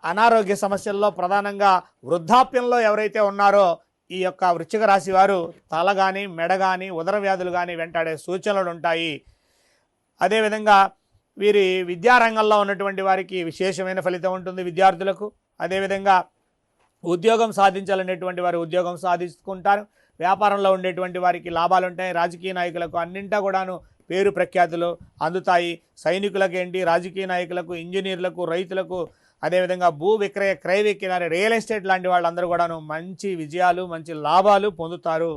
అనారోగ్య సమస్యల్లో ప్రధానంగా వృద్ధాప్యంలో ఎవరైతే ఉన్నారో ఈ యొక్క వృశ్చిక రాశి వారు తల కానీ, మెడ కానీ, ఉదర వ్యాధులు కానీ వెంటాడే సూచనలు ఉంటాయి. అదేవిధంగా వీరి విద్యారంగంలో ఉన్నటువంటి వారికి విశేషమైన ఫలితం ఉంటుంది విద్యార్థులకు. అదేవిధంగా ఉద్యోగం సాధించాలనేటువంటి వారు ఉద్యోగం సాధించుకుంటారు. వ్యాపారంలో ఉండేటువంటి వారికి లాభాలు ఉంటాయి. రాజకీయ నాయకులకు అన్నింటా కూడాను పేరు ప్రఖ్యాతులు అందుతాయి. సైనికులకు ఏంటి, రాజకీయ నాయకులకు, ఇంజనీర్లకు, రైతులకు, అదేవిధంగా భూ విక్రయ క్రయ విక్రయ రియల్ ఎస్టేట్ లాంటి వాళ్ళందరూ కూడాను మంచి విజయాలు, మంచి లాభాలు పొందుతారు.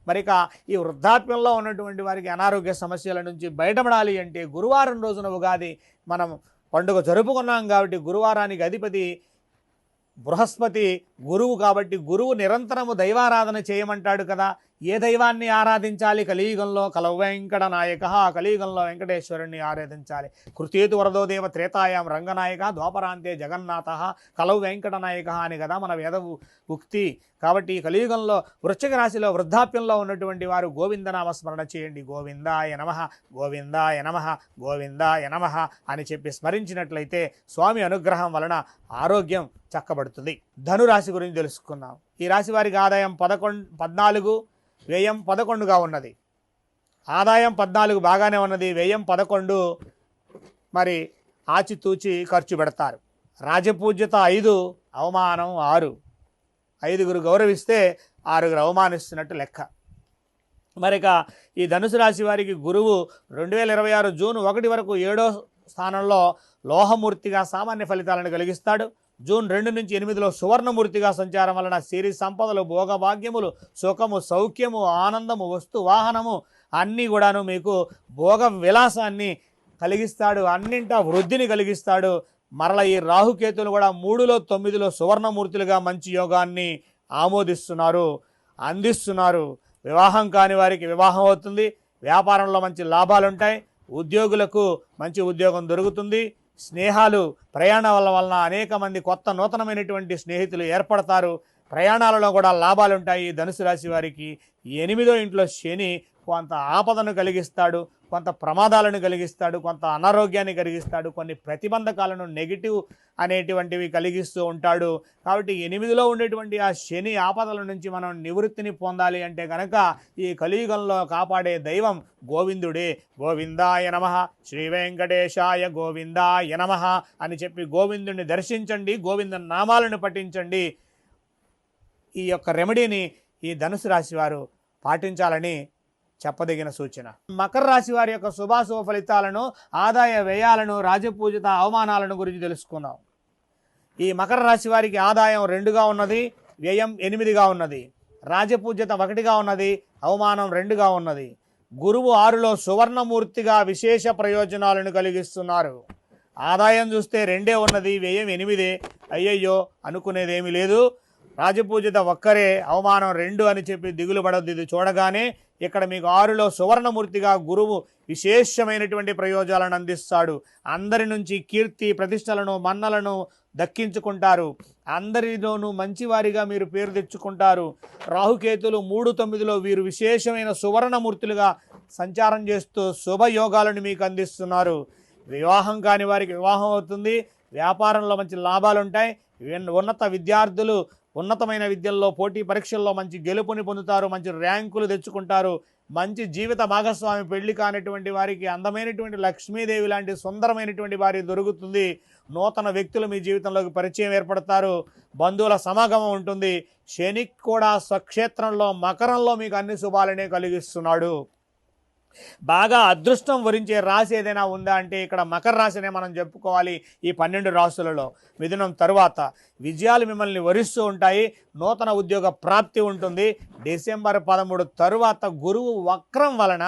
మరిక ఈ వృద్ధాప్యంలో ఉన్నటువంటి వారికి అనారోగ్య సమస్యల నుంచి బయటపడాలి అంటే గురువారం రోజున ఉగాది మనం పండుగ జరుపుకున్నాం కాబట్టి గురువారానికి అధిపతి బృహస్పతి గురువు కాబట్టి గురువు నిరంతరము దైవారాధన చేయమంటాడు కదా. ఏ దైవాన్ని ఆరాధించాలి కలియుగంలో? కలవు వెంకట నాయక, కలియుగంలో వెంకటేశ్వరుణ్ణి ఆరాధించాలి. కృతేతు వరదో దేవ త్రేతాయాం రంగనాయక ద్వాపరాంతే జగన్నాథ కలవు వెంకట నాయక అని కదా మన వేద ఉక్తి. కాబట్టి ఈ కలియుగంలో వృశ్చిక రాశిలో వృద్ధాప్యంలో ఉన్నటువంటి వారు గోవిందనామ స్మరణ చేయండి. గోవిందాయ నమః, గోవిందాయ నమః, గోవిందాయ నమః అని చెప్పి స్మరించినట్లయితే స్వామి అనుగ్రహం వలన ఆరోగ్యం చక్కబడుతుంది. ధనురాశి గురించి తెలుసుకున్నాం. ఈ రాశి వారికి ఆదాయం 14, వ్యయం 11గా ఉన్నది. ఆదాయం 14 బాగానే ఉన్నది, వ్యయం 11. మరి ఆచితూచి ఖర్చు పెడతారు. రాజపూజ్యత 5, అవమానం 6. 5గురు గౌరవిస్తే 6గురు అవమానిస్తున్నట్టు లెక్క. మరిక ఈ ధనుసు రాశి వారికి గురువు 2026 జూన్ 1 వరకు 7వ స్థానంలో లోహమూర్తిగా సామాన్య ఫలితాలను కలిగిస్తాడు. జూన్ 2 నుంచి 8లో సువర్ణమూర్తిగా సంచారం వలన సిరి సంపదలు, భోగభాగ్యములు, సుఖము, సౌఖ్యము, ఆనందము, వస్తు వాహనము అన్నీ కూడాను మీకు భోగ విలాసాన్ని కలిగిస్తాడు. అన్నింటా వృద్ధిని కలిగిస్తాడు. మరల ఈ రాహుకేతులు కూడా 3లో 9లో సువర్ణమూర్తులుగా మంచి యోగాన్ని ఆమోదిస్తున్నారు, అందిస్తున్నారు. వివాహం కాని వారికి వివాహం అవుతుంది. వ్యాపారంలో మంచి లాభాలు ఉంటాయి. ఉద్యోగులకు మంచి ఉద్యోగం దొరుకుతుంది. స్నేహాలు, ప్రయాణాల వలన అనేక మంది కొత్త నూతనమైనటువంటి స్నేహితులు ఏర్పడతారు. ప్రయాణాలలో కూడా లాభాలు ఉంటాయి. ధనుసు రాశి వారికి 8వ ఇంట్లో శని కొంత ఆపదను కలిగిస్తాడు, కొంత ప్రమాదాలను కలిగిస్తాడు, కొంత అనారోగ్యాన్ని కలిగిస్తాడు, కొన్ని ప్రతిబంధకాలను నెగిటివ్ అనేటువంటివి కలిగిస్తూ ఉంటాడు. కాబట్టి 8లో ఉండేటువంటి ఆ శని ఆపదల నుంచి మనం నివృత్తిని పొందాలి అంటే కనుక ఈ కలియుగంలో కాపాడే దైవం గోవిందుడే. గోవిందాయ నమః, శ్రీ వెంకటేశాయ గోవిందాయ నమః అని చెప్పి గోవిందుడిని దర్శించండి, గోవింద నామాలను పఠించండి. ఈ యొక్క రెమెడీని ఈ ధనుసు రాశి వారు పాటించాలని చెప్పదగిన సూచన. మకర రాశి వారి యొక్క శుభాశుభ ఫలితాలను, ఆదాయ వ్యయాలను, రాజపూజిత అవమానాలను గురించి తెలుసుకుందాం. ఈ మకర రాశి వారికి ఆదాయం 2గా ఉన్నది, వ్యయం 8గా ఉన్నది, రాజపూజ్యత 1గా ఉన్నది, అవమానం 2గా ఉన్నది. గురువు 6లో సువర్ణమూర్తిగా విశేష ప్రయోజనాలను కలిగిస్తున్నారు. ఆదాయం చూస్తే 2 ఉన్నది, వ్యయం 8. అయ్యయ్యో అనుకునేదేమీ లేదు. రాజపూజిత 1, అవమానం 2 అని చెప్పి దిగులు పడద్దు. ఇది చూడగానే ఇక్కడ మీకు 6లో సువర్ణమూర్తిగా గురువు విశేషమైనటువంటి ప్రయోజనాలను అందిస్తాడు. అందరి నుంచి కీర్తి ప్రతిష్టలను మన్నలను దక్కించుకుంటారు. అందరిలోనూ మంచివారిగా మీరు పేరు తెచ్చుకుంటారు. రాహుకేతులు 3, 9లో వీరు విశేషమైన సువర్ణమూర్తులుగా సంచారం చేస్తూ శుభయోగాలను మీకు అందిస్తున్నారు. వివాహం కాని వారికి వివాహం అవుతుంది. వ్యాపారంలో మంచి లాభాలు ఉంటాయి. ఉన్నత విద్యార్థులు ఉన్నతమైన విద్యల్లో పోటీ పరీక్షల్లో మంచి గెలుపుని పొందుతారు, మంచి ర్యాంకులు తెచ్చుకుంటారు. మంచి జీవిత భాగస్వామి, పెళ్లి కానిటువంటి వారికి అందమైనటువంటి లక్ష్మీదేవి లాంటి సుందరమైనటువంటి వారి దొరుకుతుంది. నూతన వ్యక్తులు మీ జీవితంలోకి పరిచయం ఏర్పడతారు. బంధువుల సమాగమం ఉంటుంది. శని కూడా స్వక్షేత్రంలో మకరంలో మీకు అన్ని శుభాలనే కలిగిస్తున్నాడు. బాగా అదృష్టం వరించే రాశి ఏదైనా ఉందా అంటే ఇక్కడ మకర రాశినే మనం చెప్పుకోవాలి. ఈ 12 రాశులలో మిథునం తరువాత విజయాలు మిమ్మల్ని వరిస్తూ ఉంటాయి. నూతన ఉద్యోగ ప్రాప్తి ఉంటుంది. డిసెంబర్ 13 తరువాత గురువు వక్రం వలన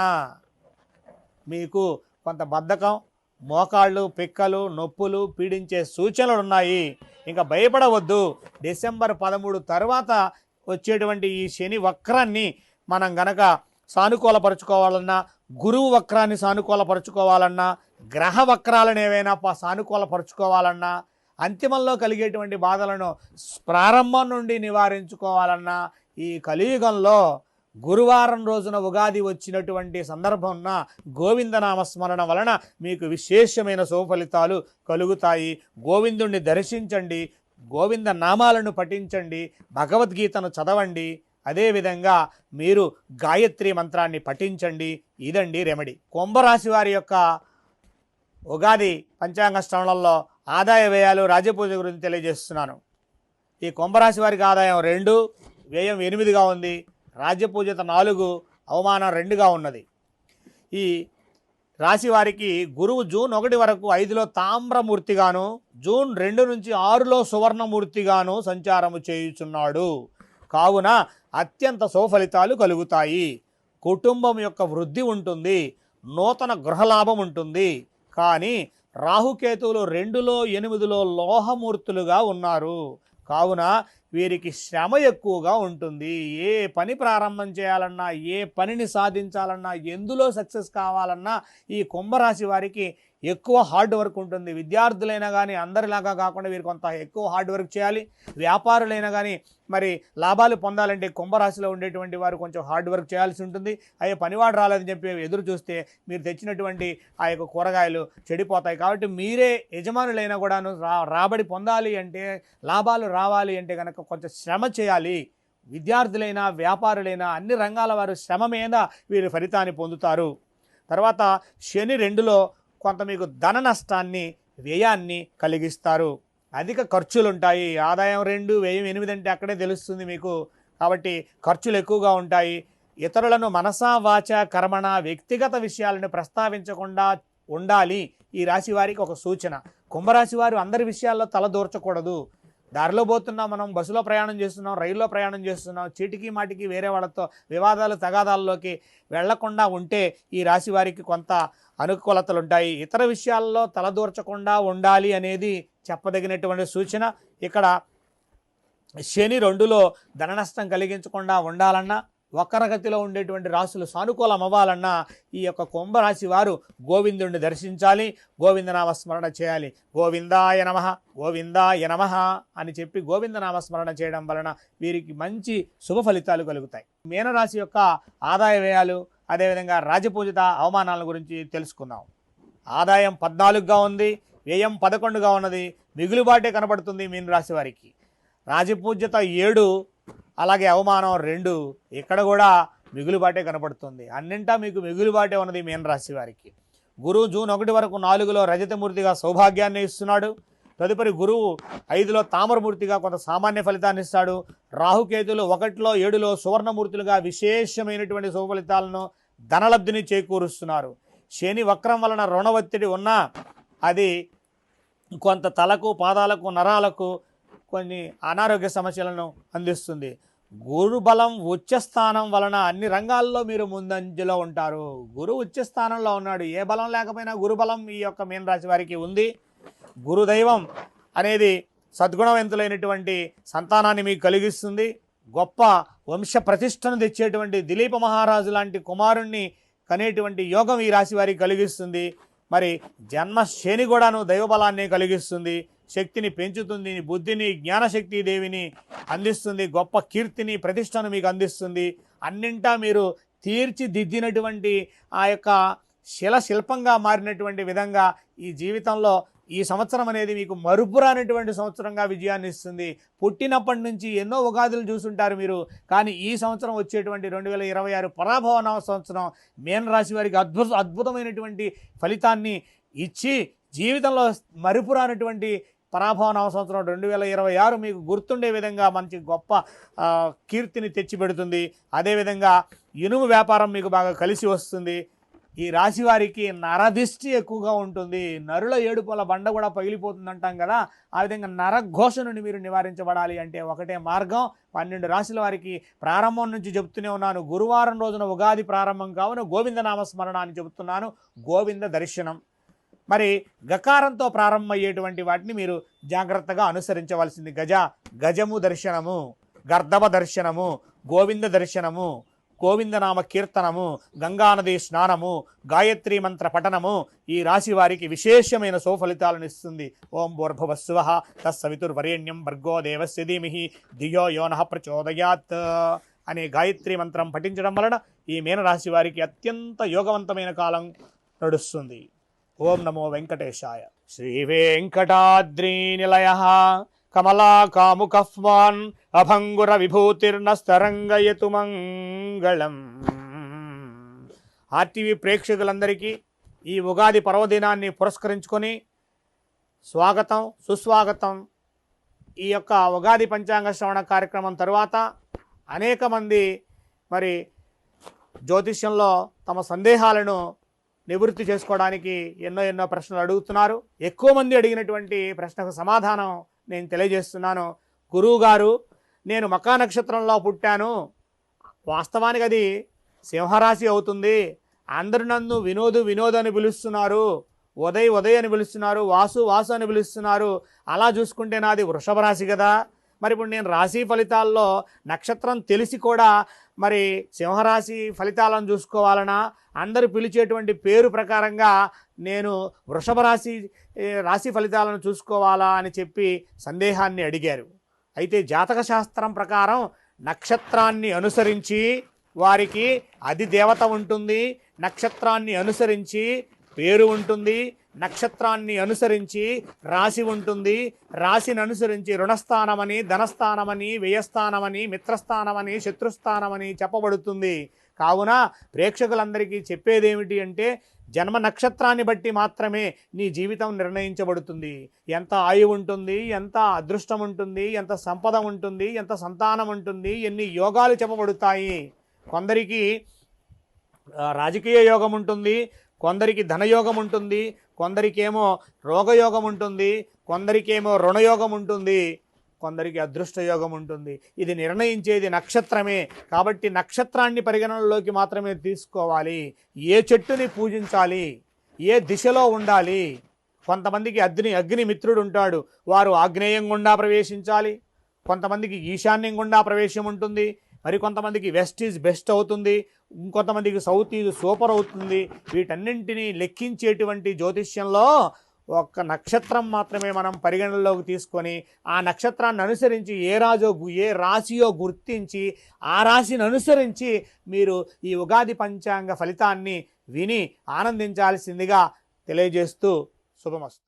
మీకు కొంత బద్ధకం, మోకాళ్ళు, పిక్కలు, నొప్పులు పీడించే సూచనలు ఉన్నాయి. ఇంకా భయపడవద్దు. డిసెంబర్ 13 తర్వాత వచ్చేటువంటి ఈ శని వక్రాన్ని మనం గనక సానుకూలపరుచుకోవాలన్నా, గురువు వక్రాన్ని సానుకూలపరుచుకోవాలన్నా, గ్రహ వక్రాలను ఏవైనా సానుకూలపరుచుకోవాలన్నా, అంతిమంలో కలిగేటువంటి బాధలను ప్రారంభం నుండి నివారించుకోవాలన్నా ఈ కలియుగంలో గురువారం రోజున ఉగాది వచ్చినటువంటి సందర్భంన గోవిందనామస్మరణ వలన మీకు విశేషమైన శుభఫలితాలు కలుగుతాయి. గోవిందుణ్ణి దర్శించండి, గోవింద నామాలను పఠించండి, భగవద్గీతను చదవండి. అదేవిధంగా మీరు గాయత్రి మంత్రాన్ని పఠించండి. ఇదండి రెమెడీ. కుంభరాశి వారి యొక్క ఉగాది పంచాంగ శ్రవణంలో ఆదాయ వ్యయాలు, రాజపూజ గురించి తెలియజేస్తున్నాను. ఈ కుంభరాశి వారికి ఆదాయం 2, వ్యయం 8గా ఉంది. రాజ్యపూజిత 4, అవమానం 2గా ఉన్నది. ఈ రాశి వారికి గురువు జూన్ 1 వరకు 5లో తామ్రమూర్తిగాను, జూన్ 2 నుంచి 6లో సువర్ణమూర్తిగాను సంచారము చేయుచున్నాడు. కావున అత్యంత శుభఫలితాలు కలుగుతాయి. కుటుంబం యొక్క వృద్ధి ఉంటుంది. నూతన గృహలాభం ఉంటుంది. కానీ రాహుకేతువులు 2లో 8లో లోహమూర్తులుగా ఉన్నారు. కావున వీరికి శ్రమ ఎక్కువగా ఉంటుంది. ఏ పని ప్రారంభం చేయాలన్నా, ఏ పనిని సాధించాలన్నా, ఎందులో సక్సెస్ కావాలన్నా ఈ కుంభరాశి వారికి ఎక్కువ హార్డ్ వర్క్ ఉంటుంది. విద్యార్థులైనా కానీ అందరిలాగా కాకుండా వీరు కొంత ఎక్కువ హార్డ్ వర్క్ చేయాలి. వ్యాపారులైనా కానీ మరి లాభాలు పొందాలంటే కుంభరాశిలో ఉండేటువంటి వారు కొంచెం హార్డ్ వర్క్ చేయాల్సి ఉంటుంది. అయ్యే పనివాడు రాలేదని చెప్పి ఎదురు చూస్తే మీరు తెచ్చినటువంటి ఆ యొక్క కూరగాయలు చెడిపోతాయి. కాబట్టి మీరే యజమానులైనా కూడాను రాబడి పొందాలి అంటే, లాభాలు రావాలి అంటే కనుక కొంచెం శ్రమ చేయాలి. విద్యార్థులైనా వ్యాపారులైనా అన్ని రంగాల వారు శ్రమ మీద వీరు ఫలితాన్ని పొందుతారు. తర్వాత శని 2లో కొంత మీకు ధన నష్టాన్ని, వ్యయాన్ని కలిగిస్తారు. అధిక ఖర్చులు ఉంటాయి. ఆదాయం 2, వ్యయం 8 అంటే అక్కడే తెలుస్తుంది మీకు. కాబట్టి ఖర్చులు ఎక్కువగా ఉంటాయి. ఇతరులను మనసా వాచ కర్మణ వ్యక్తిగత విషయాలను ప్రస్తావించకుండా ఉండాలి. ఈ రాశి వారికి ఒక సూచన. కుంభరాశి వారు అందరి విషయాల్లో తలదూర్చకూడదు. దారిలో పోతున్నాం, మనం బస్సులో ప్రయాణం చేస్తున్నాం, రైల్లో ప్రయాణం చేస్తున్నాం, చీటికి మాటికి వేరే వాళ్ళతో వివాదాలు తగాదాల్లోకి వెళ్లకుండా ఉంటే ఈ రాశి వారికి కొంత అనుకూలతలు ఉంటాయి. ఇతర విషయాల్లో తలదూర్చకుండా ఉండాలి అనేది చెప్పదగినటువంటి సూచన. ఇక్కడ శని 2లో ధన నష్టం కలిగించకుండా ఉండాలన్నా, వక్రగతిలో ఉండేటువంటి రాశులు సానుకూలం అవ్వాలన్నా ఈ యొక్క కుంభరాశి వారు గోవిందుడిని దర్శించాలి, గోవిందనామస్మరణ చేయాలి. గోవిందాయ నమః, గోవిందాయ నమః అని చెప్పి గోవిందనామస్మరణ చేయడం వలన వీరికి మంచి శుభ ఫలితాలు కలుగుతాయి. మీనరాశి యొక్క ఆదాయ వ్యయాలు, అదేవిధంగా రాజపూజిత అవమానాల గురించి తెలుసుకుందాం. ఆదాయం 14గా ఉంది, వ్యయం 11గా ఉన్నది. మిగులుబాటే కనబడుతుంది మీనరాశి వారికి. రాజపూజ్యత 7, అలాగే అవమానం 2. ఇక్కడ కూడా మిగులుబాటే కనపడుతుంది. అన్నింటా మీకు మిగులుబాటే ఉన్నది మీనరాశి వారికి. గురువు జూన్ 1 వరకు 4లో రజతమూర్తిగా సౌభాగ్యాన్ని ఇస్తున్నాడు. తదుపరి గురువు 5లో తామరమూర్తిగా కొంత సామాన్య ఫలితాన్ని ఇస్తాడు. రాహుకేతులు 1లో 7లో సువర్ణమూర్తులుగా విశేషమైనటువంటి శుభ ఫలితాలను, ధనలబ్ధిని చేకూరుస్తున్నారు. శని వక్రం వలన రుణ ఒత్తిడి ఉన్నా అది కొంత తలకు, పాదాలకు, నరాలకు కొన్ని అనారోగ్య సమస్యలను అందిస్తుంది. గురుబలం ఉచ్చస్థానం వలన అన్ని రంగాల్లో మీరు ముందంజలో ఉంటారు. గురువు ఉచ్చస్థానంలో ఉన్నాడు. ఏ బలం లేకపోయినా గురుబలం ఈ యొక్క మీనరాశి వారికి ఉంది. గురుదైవం అనేది సద్గుణవంతులైనటువంటి సంతానాన్ని మీకు కలిగిస్తుంది. గొప్ప వంశ ప్రతిష్టను తెచ్చేటువంటి దిలీప మహారాజు లాంటి కుమారుణ్ణి కనేటువంటి యోగం ఈ రాశి వారికి కలిగిస్తుంది. మరి జన్మ శని కూడాను దైవబలాన్ని కలిగిస్తుంది. శక్తిని పెంచుతుంది, బుద్ధిని, జ్ఞానశక్తి దేవిని అందిస్తుంది, గొప్ప కీర్తిని, ప్రతిష్టను మీకు అందిస్తుంది. అన్నింటా మీరు తీర్చిదిద్దినటువంటి ఆ యొక్క శిల్పంగా మారినటువంటి విధంగా ఈ జీవితంలో ఈ సంవత్సరం అనేది మీకు మరుపురానటువంటి సంవత్సరంగా విజయాన్ని ఇస్తుంది. పుట్టినప్పటి నుంచి ఎన్నో ఉగాదులు చూసుంటారు మీరు, కానీ ఈ సంవత్సరం వచ్చేటువంటి 2026 పరాభవ సంవత్సరం మీనరాశి వారికి అద్భుతమైనటువంటి ఫలితాన్ని ఇచ్చి జీవితంలో మరుపురానటువంటి పరాభవ సంవత్సరం 2026 మీకు గుర్తుండే విధంగా మంచి గొప్ప కీర్తిని తెచ్చిపెడుతుంది. అదేవిధంగా ఇనుము వ్యాపారం మీకు బాగా కలిసి వస్తుంది. ఈ రాశి వారికి నరదిష్టి ఎక్కువగా ఉంటుంది. నరుల ఏడుపుల బండ కూడా పగిలిపోతుంది అంటాం కదా, ఆ విధంగా నరఘోష నుండి మీరు నివారించబడాలి అంటే ఒకటే మార్గం. 12 రాశుల వారికి ప్రారంభం నుంచి చెబుతూనే ఉన్నాను. గురువారం రోజున ఉగాది ప్రారంభం కావున గోవిందనామస్మరణ అని చెబుతున్నాను. గోవింద దర్శనం, మరి గకారంతో ప్రారంభమయ్యేటువంటి వాటిని మీరు జాగ్రత్తగా అనుసరించవలసింది. గజము దర్శనము, గర్ధవ దర్శనము, గోవింద దర్శనము, గోవిందనామ కీర్తనము, గంగానది స్నానము, గాయత్రీ మంత్ర పఠనము ఈ రాశి వారికి విశేషమైన సుఫలితాలను ఇస్తుంది. ఓం భూర్భువస్సువః తత్సవితుర్వరేణ్యం భర్గో దేవస్య ధీమహి ధియో యో నః ప్రచోదయాత్ అనే గాయత్రీ మంత్రం పఠించడం వలన ఈ మీనరాశి వారికి అత్యంత యోగవంతమైన కాలం నడుస్తుంది. ఓం నమో వెంకటేశాయ. శ్రీ వెంకటాద్రి నిలయ కమలా కాముకఫ్వాన్ అభంగుర విభూతిర్నస్తరంగయతు మంగళం. ఆర్టీవీ ప్రేక్షకులందరికీ ఈ ఉగాది పర్వదినాన్ని పురస్కరించుకొని స్వాగతం, సుస్వాగతం. ఈ యొక్క ఉగాది పంచాంగ శ్రవణ కార్యక్రమం తరువాత అనేక మంది మరి జ్యోతిష్యంలో తమ సందేహాలను నివృత్తి చేసుకోవడానికి ఎన్నో ప్రశ్నలు అడుగుతున్నారు. ఎక్కువ మంది అడిగినటువంటి ప్రశ్నకు సమాధానం నేను తెలియజేస్తున్నాను. గురువుగారు, నేను మకా నక్షత్రంలో పుట్టాను, వాస్తవానికి అది సింహరాశి అవుతుంది, అందరు నన్ను వినోద్ అని పిలుస్తున్నారు, ఉదయ్ అని పిలుస్తున్నారు, వాసు అని పిలుస్తున్నారు, అలా చూసుకుంటే నాది వృషభ రాశి కదా, మరి ఇప్పుడు నేను రాశి ఫలితాల్లో నక్షత్రం తెలిసి కూడా మరి సింహరాశి ఫలితాలను చూసుకోవాలనా, అందరూ పిలిచేటువంటి పేరు ప్రకారంగా నేను వృషభ రాశి రాశి ఫలితాలను చూసుకోవాలా అని చెప్పి సందేహాన్ని అడిగారు. అయితే జాతక శాస్త్రం ప్రకారం నక్షత్రాన్ని అనుసరించి వారికి అధిదేవత ఉంటుంది, నక్షత్రాన్ని అనుసరించి పేరు ఉంటుంది, నక్షత్రాన్ని అనుసరించి రాశి ఉంటుంది, రాశిని అనుసరించి రుణస్థానమని, ధనస్థానమని, వ్యయస్థానమని, మిత్రస్థానమని, శత్రుస్థానమని చెప్పబడుతుంది. కావున ప్రేక్షకులందరికీ చెప్పేదేమిటి అంటే జన్మ నక్షత్రాన్ని బట్టి మాత్రమే నీ జీవితం నిర్ణయించబడుతుంది. ఎంత ఆయువు ఉంటుంది, ఎంత అదృష్టం ఉంటుంది, ఎంత సంపద ఉంటుంది, ఎంత సంతానం ఉంటుంది, ఎన్ని యోగాలు చెప్పబడుతాయి. కొందరికి రాజకీయ యోగం ఉంటుంది, కొందరికి ధనయోగం ఉంటుంది, కొందరికేమో రోగయోగం ఉంటుంది, కొందరికేమో రుణయోగం ఉంటుంది, కొందరికి అదృష్ట యోగం ఉంటుంది. ఇది నిర్ణయించేది నక్షత్రమే. కాబట్టి నక్షత్రాన్ని పరిగణనలోకి మాత్రమే తీసుకోవాలి. ఏ చెట్టుని పూజించాలి, ఏ దిశలో ఉండాలి. కొంతమందికి అగ్నిమిత్రుడు ఉంటాడు, వారు ఆగ్నేయం గుండా ప్రవేశించాలి. కొంతమందికి ఈశాన్యం గుండా ప్రవేశం ఉంటుంది, మరి కొంతమందికి వెస్ట్ ఈజ్ బెస్ట్ అవుతుంది, ఇంకొంతమందికి సౌత్ ఈజ్ సూపర్ అవుతుంది. వీటన్నింటినీ లెక్కించేటువంటి జ్యోతిష్యంలో ఒక్క నక్షత్రం మాత్రమే మనం పరిగణనలోకి తీసుకొని ఆ నక్షత్రాన్ని అనుసరించి ఏ రాశియో గుర్తించి ఆ రాశిని అనుసరించి మీరు ఈ ఉగాది పంచాంగ ఫలితాన్ని విని ఆనందించాల్సిందిగా తెలియజేస్తూ శుభమస్తు.